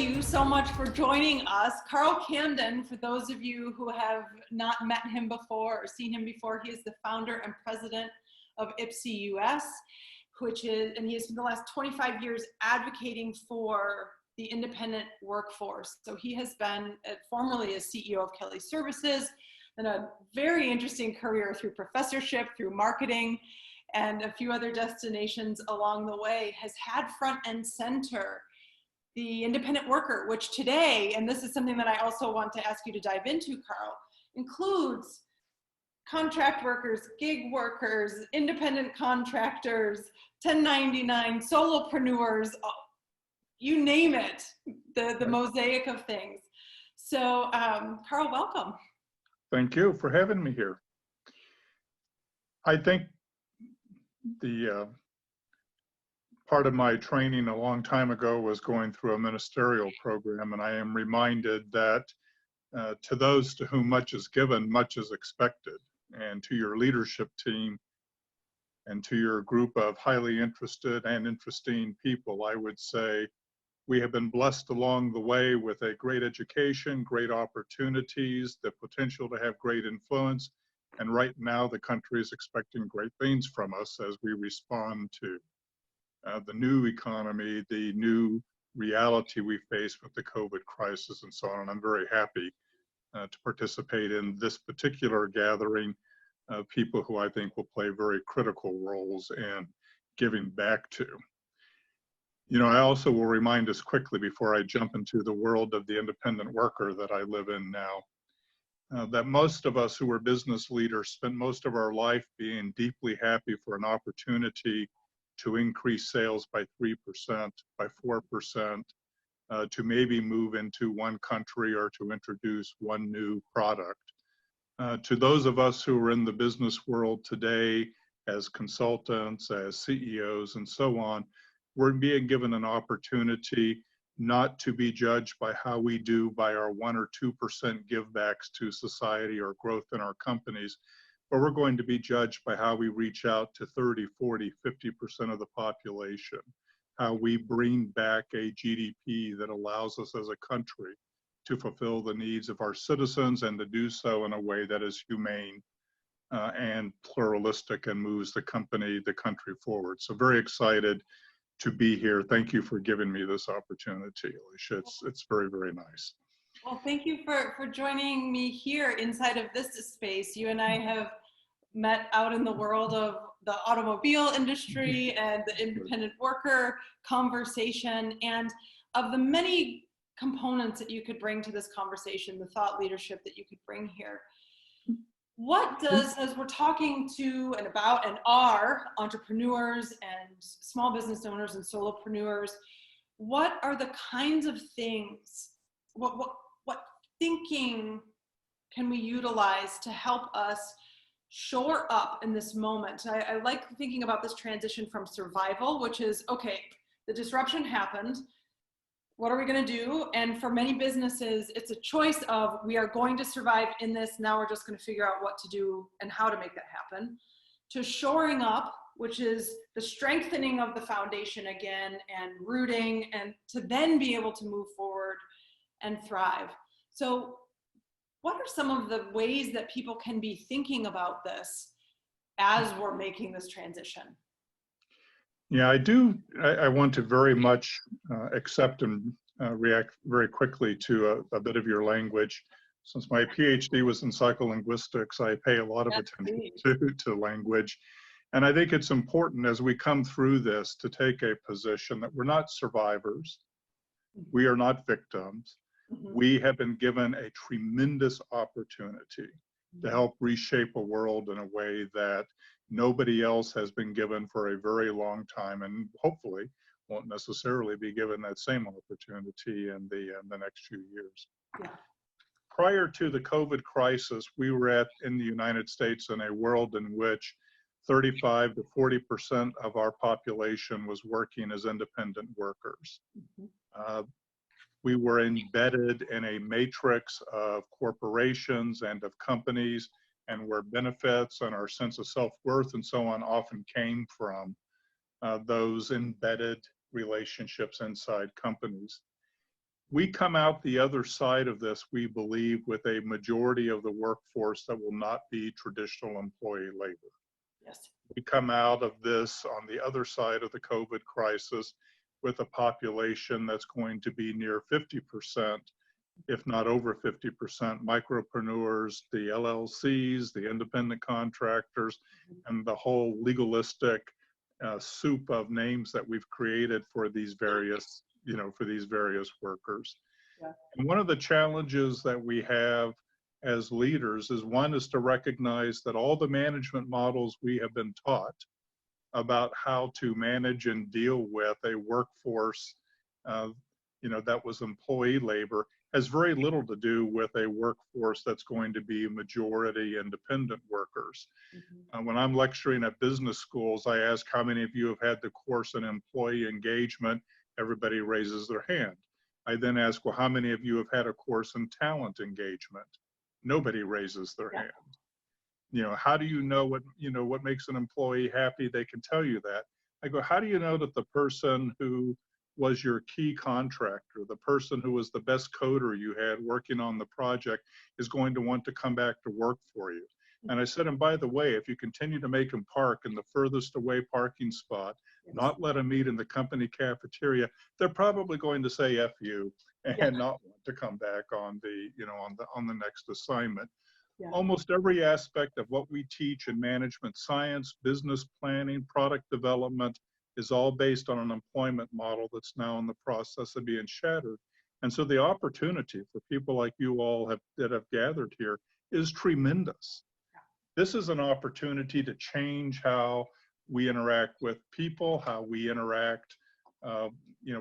you so much for joining us. Karl Camden, for those of you who have not met him before or seen him before, he is the founder and president of IPSE-U.S, and he has spent the last 25 years advocating for the independent workforce. So he has been formerly a CEO of Kelly Services, and a very interesting career through professorship, through marketing, and a few other destinations along the way, has had front and center the independent worker, which today, and this is something that I also want to ask you to dive into, Karl, includes contract workers, gig workers, independent contractors, 1099, solopreneurs, you name it, the mosaic of things. So Karl, welcome. Thank you for having me here. I think the part of my training a long time ago was going through a ministerial program, and I am reminded that to those to whom much is given, much is expected. And to your leadership team and to your group of highly interested and interesting people, I would say we have been blessed along the way with a great education, great opportunities, the potential to have great influence. And right now the country is expecting great things from us as we respond to the new economy, the new reality we face with the COVID crisis and so on. And I'm very happy to participate in this particular gathering of people who I think will play very critical roles in giving back to. You know, I also will remind us quickly before I jump into the world of the independent worker that I live in now, that most of us who are business leaders spend most of our life being deeply happy for an opportunity to increase sales by 3%, by 4%, to maybe move into one country or to introduce one new product. To those of us who are in the business world today as consultants, as CEOs, and so on, we're being given an opportunity not to be judged by how we do by our 1 or 2% givebacks to society or growth in our companies, but we're going to be judged by how we reach out to 30, 40, 50% of the population, how we bring back a GDP that allows us as a country to fulfill the needs of our citizens and to do so in a way that is humane and pluralistic and moves the country forward. So very excited to be here. Thank you for giving me this opportunity, Elatia. It's very, very nice. Well, thank you for joining me here inside of this space. You and I have met out in the world of the automobile industry and the independent worker conversation, and of the many components that you could bring to this conversation, the thought leadership that you could bring here. What does, as we're talking to and about and are entrepreneurs and small business owners and solopreneurs, what are the kinds of things, what thinking can we utilize to help us shore up in this moment? I like thinking about this transition from survival, which is, okay, the disruption happened. What are we going to do? And for many businesses, it's a choice of, we are going to survive in this. Now we're just going to figure out what to do and how to make that happen. To shoring up, which is the strengthening of the foundation again and rooting, and to then be able to move forward and thrive. So what are some of the ways that people can be thinking about this as we're making this transition? Yeah, I want to very much accept and react very quickly to a bit of your language. Since my PhD was in psycholinguistics, I pay a lot of attention to language. And I think it's important as we come through this to take a position that we're not survivors. We are not victims. We have been given a tremendous opportunity to help reshape a world in a way that nobody else has been given for a very long time, and hopefully won't necessarily be given that same opportunity in the next few years. Yeah. Prior to the COVID crisis, we were in the United States in a world in which 35 to 40% of our population was working as independent workers. We were embedded in a matrix of corporations and of companies, and where benefits and our sense of self-worth and so on often came from those embedded relationships inside companies. We come out the other side of this, we believe, with a majority of the workforce that will not be traditional employee labor. Yes. We come out of this on the other side of the COVID crisis with a population that's going to be near 50%, if not over 50%, micropreneurs, the LLCs, the independent contractors, and the whole legalistic soup of names that we've created for these various, for these various workers. Yeah. And one of the challenges that we have as leaders is, one is to recognize that all the management models we have been taught about how to manage and deal with a workforce, that was employee labor, has very little to do with a workforce that's going to be majority independent workers. Mm-hmm. When I'm lecturing at business schools, I ask how many of you have had the course in employee engagement. Everybody raises their hand. I then ask, well, how many of you have had a course in talent engagement? Nobody raises their hand. How do you know what makes an employee happy? They can tell you that. I go, how do you know that the person who was your key contractor, the person who was the best coder you had working on the project, is going to want to come back to work for you? And I said, and by the way, if you continue to make them park in the furthest away parking spot, not let them eat in the company cafeteria, they're probably going to say F you and not want to come back on the, on the next assignment. Yeah. Almost every aspect of what we teach in management science, business planning, product development is all based on an employment model that's now in the process of being shattered. And so the opportunity for people like you all that have gathered here is tremendous. This is an opportunity to change how we interact with people, how we interact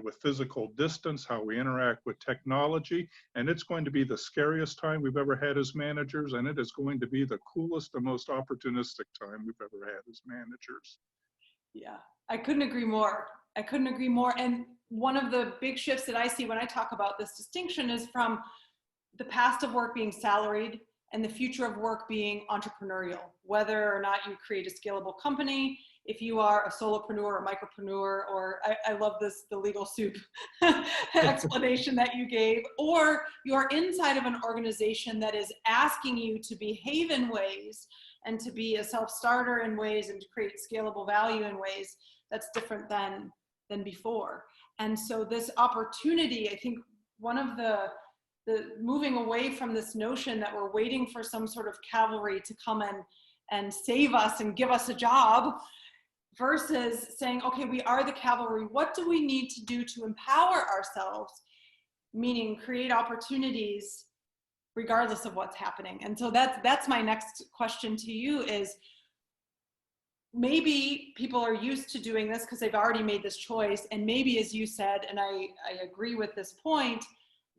with physical distance, how we interact with technology. And it's going to be the scariest time we've ever had as managers, and it is going to be the coolest and most opportunistic time we've ever had as managers. Yeah, I couldn't agree more. I couldn't agree more. And one of the big shifts that I see when I talk about this distinction is from the past of work being salaried and the future of work being entrepreneurial, whether or not you create a scalable company, if you are a solopreneur or micropreneur, or I love this, the legal soup explanation that you gave, or you're inside of an organization that is asking you to behave in ways and to be a self-starter in ways and to create scalable value in ways that's different than before. And so this opportunity, I think one of the moving away from this notion that we're waiting for some sort of cavalry to come in and save us and give us a job, versus saying, okay, we are the cavalry. What do we need to do to empower ourselves? Meaning create opportunities regardless of what's happening. And so that's my next question to you is, maybe people are used to doing this because they've already made this choice. And maybe, as you said, and I agree with this point,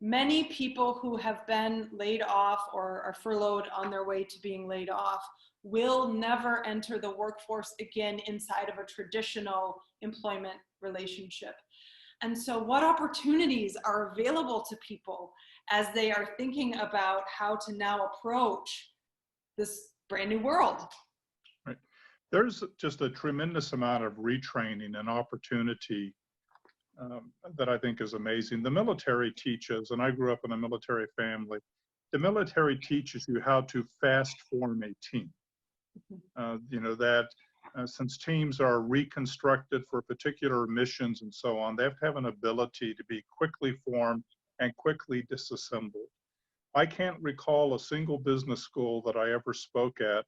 many people who have been laid off or are furloughed on their way to being laid off will never enter the workforce again inside of a traditional employment relationship. And so what opportunities are available to people as they are thinking about how to now approach this brand new world? Right. There's just a tremendous amount of retraining and opportunity that I think is amazing. The military teaches, and I grew up in a military family, the military teaches you how to fast form a team. Since teams are reconstructed for particular missions and so on, they have to have an ability to be quickly formed and quickly disassembled. I can't recall a single business school that I ever spoke at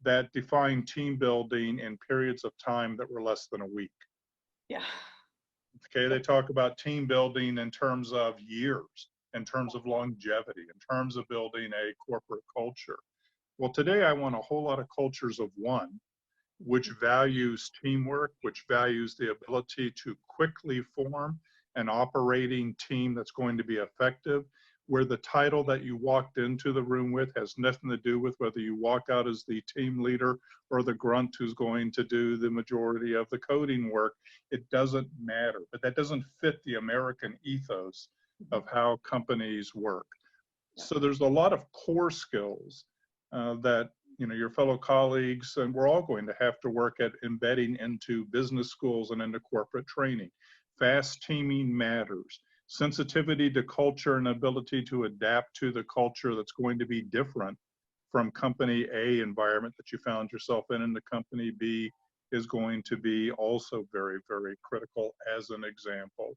that defined team building in periods of time that were less than a week. Yeah. Okay, they talk about team building in terms of years, in terms of longevity, in terms of building a corporate culture. Well, today I want a whole lot of cultures of one, which values teamwork, which values the ability to quickly form an operating team that's going to be effective, where the title that you walked into the room with has nothing to do with whether you walk out as the team leader or the grunt who's going to do the majority of the coding work. It doesn't matter, but that doesn't fit the American ethos of how companies work. So there's a lot of core skills that your fellow colleagues and we're all going to have to work at embedding into business schools and into corporate training. Fast teaming matters. sensitivity to culture and ability to adapt to the culture that's going to be different from company A environment that you found yourself in the company B is going to be also very, very critical as an example.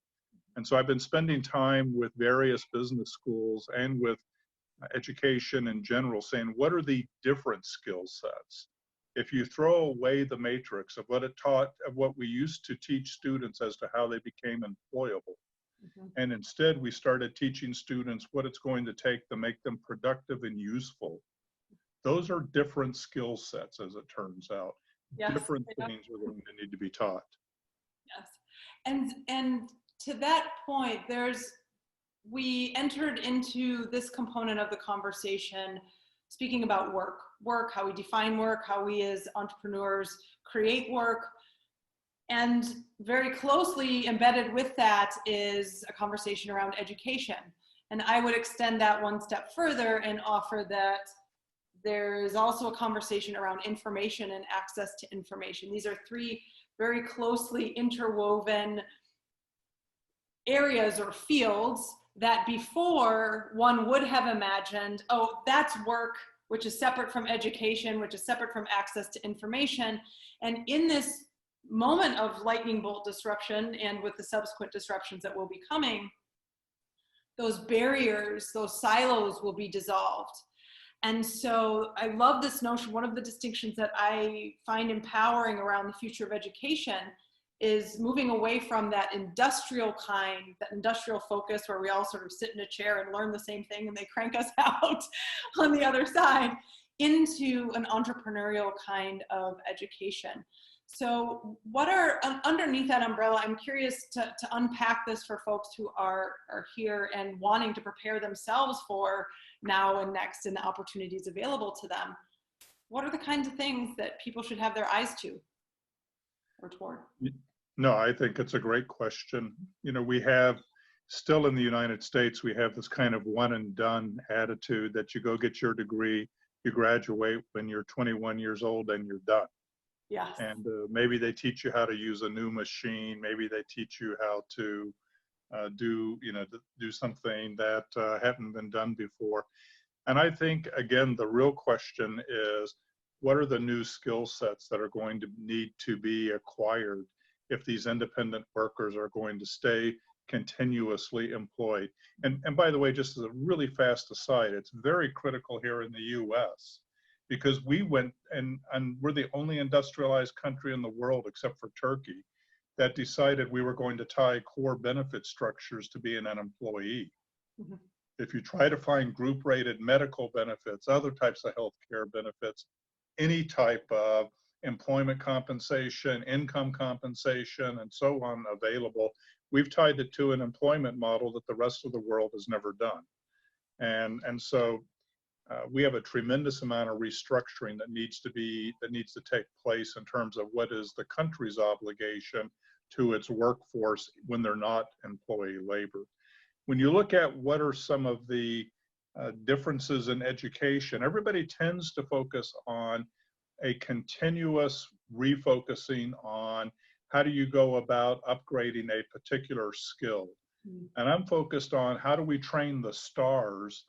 And so I've been spending time with various business schools and with education in general, saying, what are the different skill sets? If you throw away the matrix of what it taught, of what we used to teach students as to how they became employable, and instead we started teaching students what it's going to take to make them productive and useful. Those are different skill sets, as it turns out. Yes. Different things are going to need to be taught. Yes. And to that point, we entered into this component of the conversation speaking about work, how we define work, how we as entrepreneurs create work. And very closely embedded with that is a conversation around education. And I would extend that one step further and offer that there is also a conversation around information and access to information. These are three very closely interwoven areas or fields that before one would have imagined, oh, that's work, which is separate from education, which is separate from access to information. And in this moment of lightning bolt disruption and with the subsequent disruptions that will be coming, those barriers, those silos will be dissolved. And so I love this notion. One of the distinctions that I find empowering around the future of education is moving away from that industrial kind, that industrial focus where we all sort of sit in a chair and learn the same thing and they crank us out on the other side, into an entrepreneurial kind of education. So what are, underneath that umbrella, I'm curious to unpack this for folks who are here and wanting to prepare themselves for now and next and the opportunities available to them. What are the kinds of things that people should have their eyes to or toward? No, I think it's a great question. You know, we have still in the United States, we have this kind of one and done attitude that you go get your degree, you graduate when you're 21 years old and you're done. Yes. And maybe they teach you how to use a new machine. Maybe they teach you how to do something that hadn't been done before. And I think, again, the real question is, what are the new skill sets that are going to need to be acquired if these independent workers are going to stay continuously employed? And by the way, just as a really fast aside, it's very critical here in the US, because we went and we're the only industrialized country in the world, except for Turkey, that decided we were going to tie core benefit structures to being an employee. Mm-hmm. If you try to find group rated medical benefits, other types of healthcare benefits, any type of employment compensation, income compensation, and so on available, we've tied it to an employment model that the rest of the world has never done. And so we have a tremendous amount of restructuring that needs to take place in terms of what is the country's obligation to its workforce when they're not employee labor. When you look at what are some of the differences in education, everybody tends to focus on a continuous refocusing on how do you go about upgrading a particular skill. Mm-hmm. And I'm focused on how do we train the stars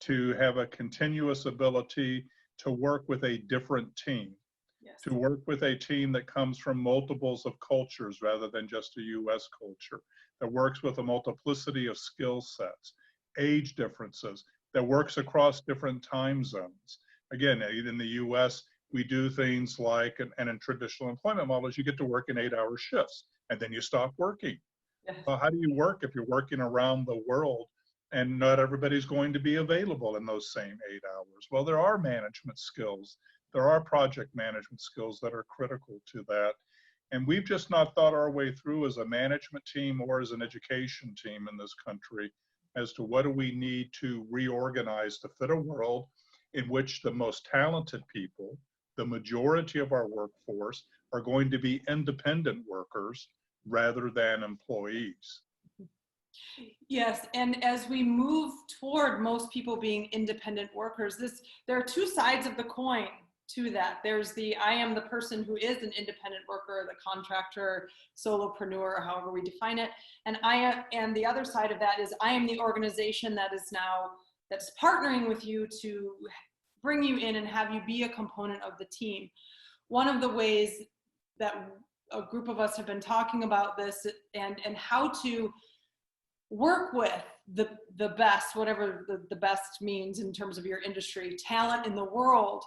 to have a continuous ability to work with a different team, yes, to work with a team that comes from multiples of cultures rather than just a US culture, that works with a multiplicity of skill sets, age differences, that works across different time zones. Again, in the US, we do things like, and in traditional employment models, you get to work in 8-hour shifts and then you stop working. Yes. Well, how do you work if you're working around the world and not everybody's going to be available in those same 8 hours? Well, there are management skills. There are project management skills that are critical to that. And we've just not thought our way through as a management team or as an education team in this country as to what do we need to reorganize to fit a world in which the most talented people, the majority of our workforce, are going to be independent workers rather than employees. Yes, and as we move toward most people being independent workers, there are two sides of the coin to that. There's the, I am the person who is an independent worker, the contractor, solopreneur, however we define it. And and the other side of that is I am the organization that is now, that's partnering with you to bring you in and have you be a component of the team. One of the ways that a group of us have been talking about this and how to work with the best, whatever the best means in terms of your industry, talent in the world.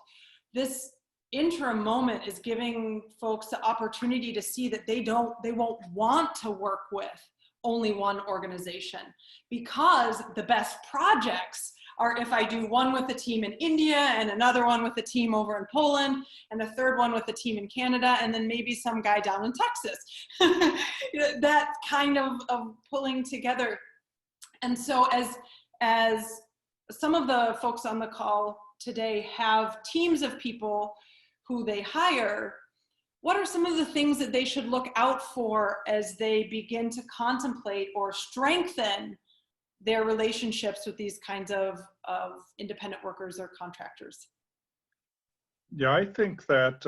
This interim moment is giving folks the opportunity to see that they won't want to work with only one organization, because the best projects are if I do one with a team in India and another one with a team over in Poland and a third one with a team in Canada, and then maybe some guy down in Texas. That kind of pulling together. And so as some of the folks on the call today have teams of people who they hire, what are some of the things that they should look out for as they begin to contemplate or strengthen their relationships with these kinds of independent workers or contractors? Yeah, I think that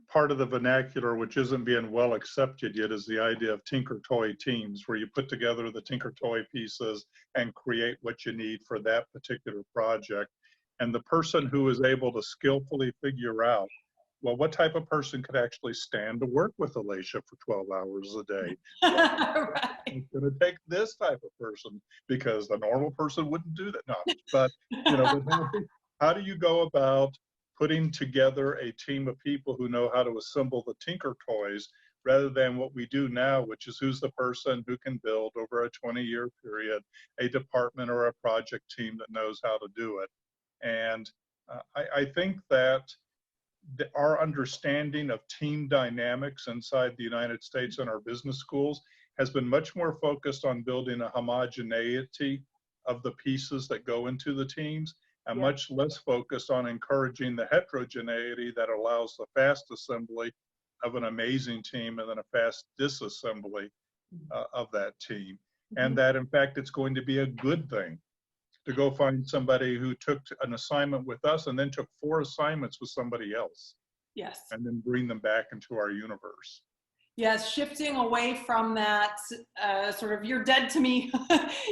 part of the vernacular which isn't being well accepted yet is the idea of Tinkertoy Teams, where you put together the Tinkertoy pieces and create what you need for that particular project. And the person who is able to skillfully figure out, well, what type of person could actually stand to work with Elatia for 12 hours a day? Right. It's going to take this type of person, because the normal person wouldn't do that. No, but you know, how do you go about putting together a team of people who know how to assemble the Tinker Toys, rather than what we do now, which is who's the person who can build over a 20-year period a department or a project team that knows how to do it. And I think that our understanding of team dynamics inside the United States and our business schools has been much more focused on building a homogeneity of the pieces that go into the teams, and much less focused on encouraging the heterogeneity that allows the fast assembly of an amazing team and then a fast disassembly of that team. And that in fact, it's going to be a good thing to go find somebody who took an assignment with us and then took 4 assignments with somebody else. Yes. And then bring them back into our universe. Yes, shifting away from that sort of you're dead to me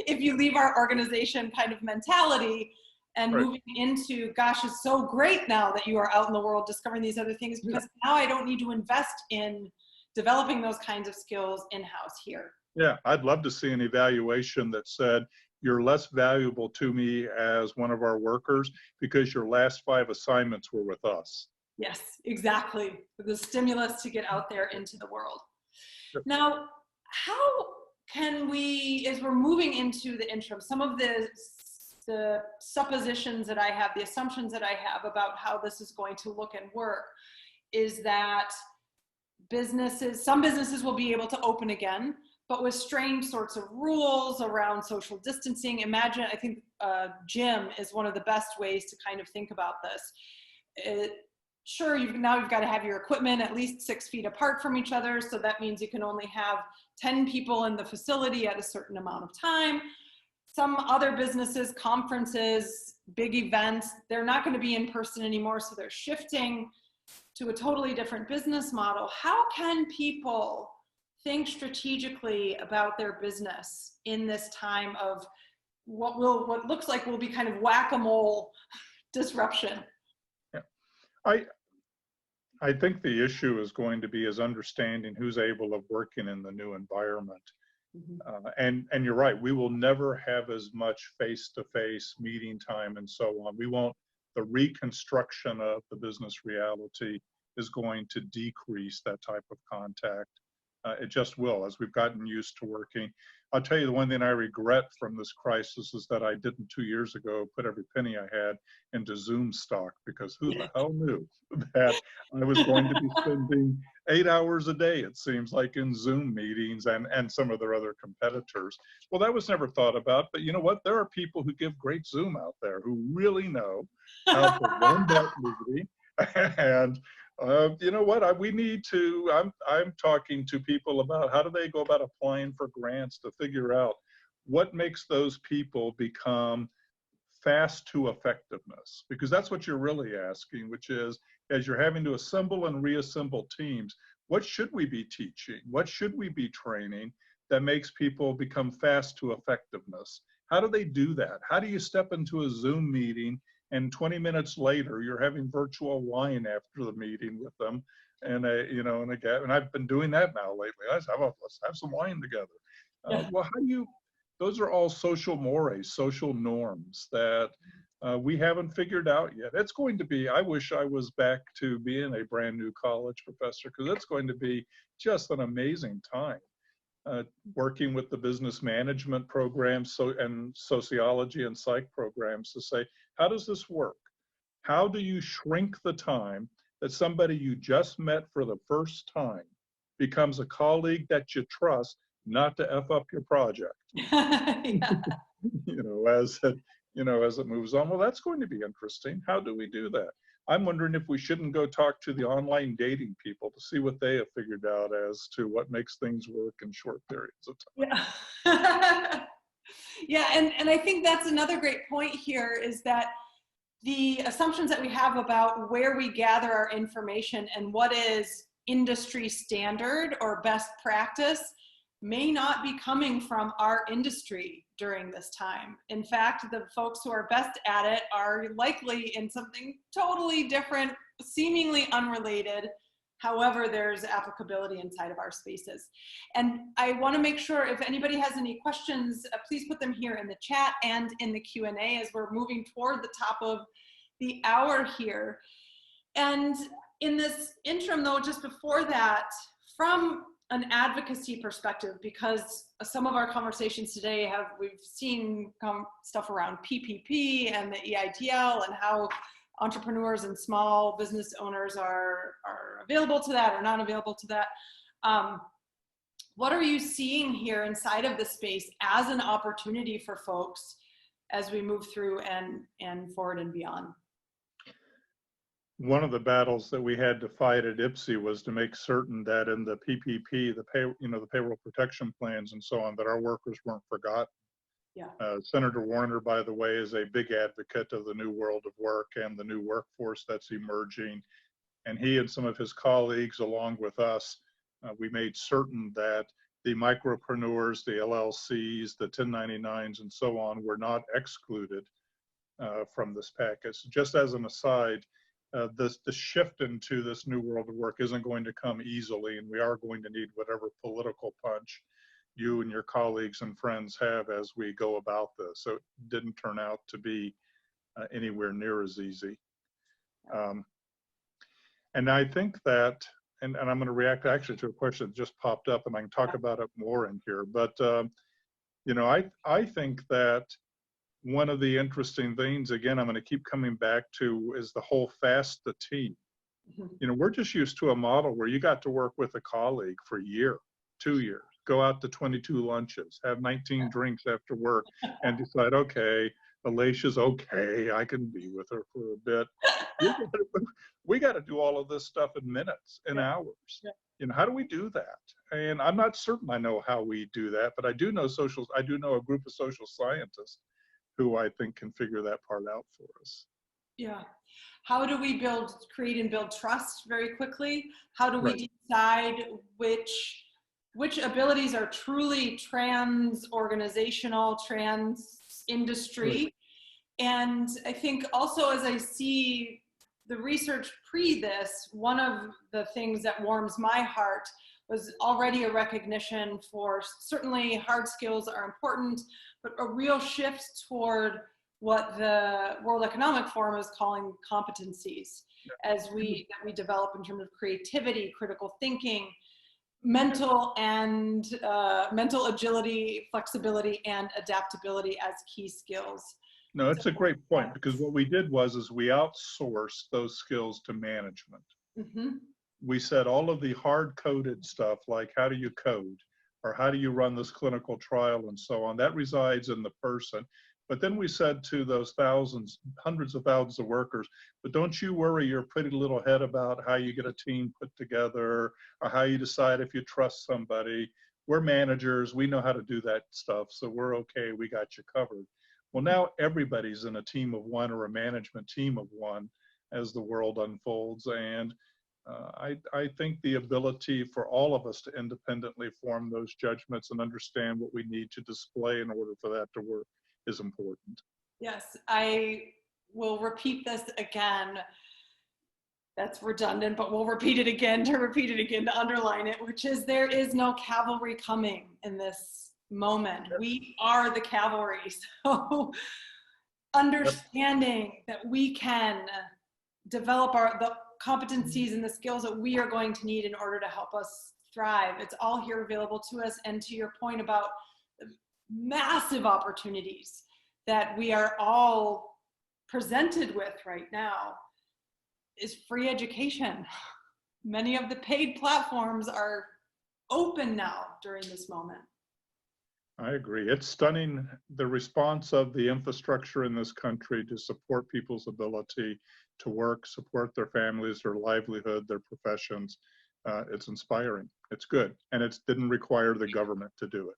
if you leave our organization kind of mentality, and moving into, gosh, it's so great now that you are out in the world discovering these other things, because now I don't need to invest in developing those kinds of skills in-house here. Yeah, I'd love to see an evaluation that said, you're less valuable to me as one of our workers because your last 5 assignments were with us. Yes, exactly. The stimulus to get out there into the world. Sure. Now, how can we, as we're moving into the interim, some of the suppositions that I have, the assumptions that I have about how this is going to look and work, is that some businesses will be able to open again, but with strange sorts of rules around social distancing. Imagine, I think gym is one of the best ways to kind of think about this. Sure, now you've got to have your equipment at least 6 feet apart from each other. So that means you can only have 10 people in the facility at a certain amount of time. Some other businesses, conferences, big events, they're not going to be in person anymore. So they're shifting to a totally different business model. How can people think strategically about their business in this time of what looks like will be kind of whack-a-mole disruption? I think the issue is going to be understanding who's able to work in the new environment. And you're right, we will never have as much face-to-face meeting time and so on. The reconstruction of the business reality is going to decrease that type of contact. It just will, as we've gotten used to working. I'll tell you, the one thing I regret from this crisis is that I didn't 2 years ago put every penny I had into Zoom stock, because who the hell knew that I was going to be spending 8 hours a day, it seems like, in Zoom meetings and some of their other competitors. Well, that was never thought about, but you know what? There are people who give great Zoom out there who really know how to run that meeting. And you know what, we need to, I'm talking to people about how do they go about applying for grants to figure out what makes those people become fast to effectiveness, because that's what you're really asking, which is, as you're having to assemble and reassemble teams, what should we be teaching? What should we be training that makes people become fast to effectiveness? How do they do that? How do you step into a Zoom meeting and 20 minutes later you're having virtual wine after the meeting with them? And and I've been doing that now lately. Let's have some wine together. Yeah. Well, how do you? Those are all social mores, social norms that we haven't figured out yet. It's going to be. I wish I was back to being a brand new college professor, because it's going to be just an amazing time. Working with the business management programs and sociology and psych programs to say, how does this work? How do you shrink the time that somebody you just met for the first time becomes a colleague that you trust not to F up your project? Yeah. As it moves on. Well, that's going to be interesting. How do we do that? I'm wondering if we shouldn't go talk to the online dating people to see what they have figured out as to what makes things work in short periods of time. Yeah. Yeah, and I think that's another great point here, is that the assumptions that we have about where we gather our information and what is industry standard or best practice may not be coming from our industry during this time. In fact, the folks who are best at it are likely in something totally different, seemingly unrelated. However, there's applicability inside of our spaces. And I want to make sure if anybody has any questions, please put them here in the chat and in the Q&A as we're moving toward the top of the hour here. And in this interim though, just before that, from an advocacy perspective, because some of our conversations today we've seen stuff around PPP and the EITL and how entrepreneurs and small business owners are available to that or not available to that. What are you seeing here inside of the space as an opportunity for folks as we move through and forward and beyond? One of the battles that we had to fight at IPSE was to make certain that in the PPP, the payroll protection plans and so on, that our workers weren't forgotten. Yeah. Senator Warner, by the way, is a big advocate of the new world of work and the new workforce that's emerging. And he and some of his colleagues, along with us, we made certain that the micropreneurs, the LLCs, the 1099s, and so on were not excluded from this package. Just as an aside, the shift into this new world of work isn't going to come easily, and we are going to need whatever political punch you and your colleagues and friends have as we go about this. So it didn't turn out to be anywhere near as easy. And I think that, and I'm going to react actually to a question that just popped up, and I can talk about it more in here, but I think that one of the interesting things, again, I'm going to keep coming back to, is the whole fast the team. Mm-hmm. We're just used to a model where you got to work with a colleague for a year, 2 years, go out to 22 lunches, have 19 drinks after work, and decide, okay, Elatia's okay, I can be with her for a bit. We got to do all of this stuff in minutes, in hours. Yeah. How do we do that? And I'm not certain I know how we do that, but I do know a group of social scientists who I think can figure that part out for us. Yeah. How do we create and build trust very quickly? How do we decide which abilities are truly trans-organizational, trans-industry? Right. And I think also, as I see the research pre this, one of the things that warms my heart was already a recognition for certainly hard skills are important, but a real shift toward what the World Economic Forum is calling competencies as we develop in terms of creativity, critical thinking, mental agility, flexibility, and adaptability as key skills. No, it's a great point, because what we did was we outsourced those skills to management. Mm-hmm. We said all of the hard-coded stuff, like how do you code, or how do you run this clinical trial and so on, that resides in the person. But then we said to those hundreds of thousands of workers, but don't you worry your pretty little head about how you get a team put together, or how you decide if you trust somebody. We're managers, we know how to do that stuff, so we're okay, we got you covered. Well, now everybody's in a team of one or a management team of one, as the world unfolds. And I think the ability for all of us to independently form those judgments and understand what we need to display in order for that to work is important. Yes, I will repeat this again. That's redundant, but we'll repeat it again to underline it, which is there is no cavalry coming in this moment. We are the cavalry. So understanding that we can develop the competencies and the skills that we are going to need in order to help us thrive. It's all here available to us. And to your point about the massive opportunities that we are all presented with right now is free education. Many of the paid platforms are open now during this moment. I agree. It's stunning, the response of the infrastructure in this country to support people's ability to work, support their families, their livelihood, their professions. It's inspiring. It's good. And it didn't require the government to do it.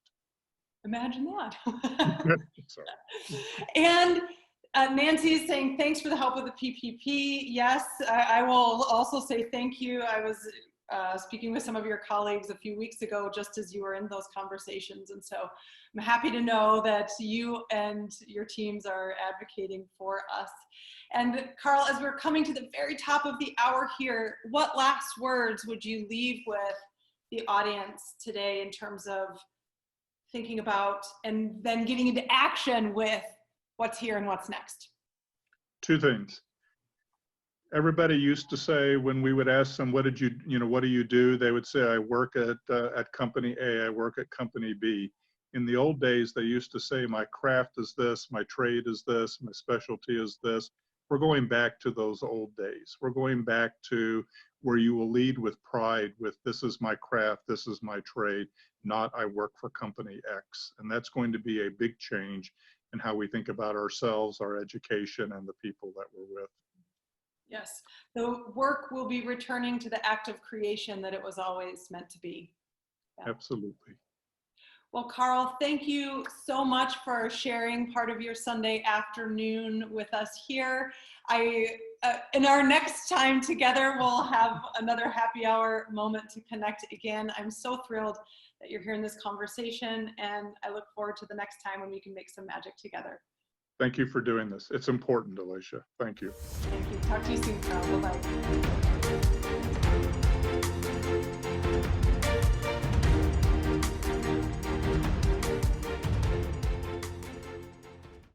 Imagine that. Sorry. And Nancy is saying, thanks for the help with the PPP. Yes, I will also say thank you. I was speaking with some of your colleagues a few weeks ago, just as you were in those conversations. And so I'm happy to know that you and your teams are advocating for us. And Karl, as we're coming to the very top of the hour here, what last words would you leave with the audience today in terms of thinking about and then getting into action with what's here and what's next? Two things. Everybody used to say, when we would ask them, what do you do? They would say, I work at company A, I work at company B. In the old days, they used to say, my craft is this, my trade is this, my specialty is this. We're going back to those old days. We're going back to where you will lead with pride with, this is my craft, this is my trade, not I work for company X. And that's going to be a big change in how we think about ourselves, our education, and the people that we're with. Yes, the work will be returning to the act of creation that it was always meant to be. Yeah. Absolutely. Well, Karl, thank you so much for sharing part of your Sunday afternoon with us here. In our next time together, we'll have another happy hour moment to connect again. I'm so thrilled that you're here in this conversation, and I look forward to the next time when we can make some magic together. Thank you for doing this. It's important, Elatia. Thank you. Thank you. Talk to you soon, Karl. Bye-bye.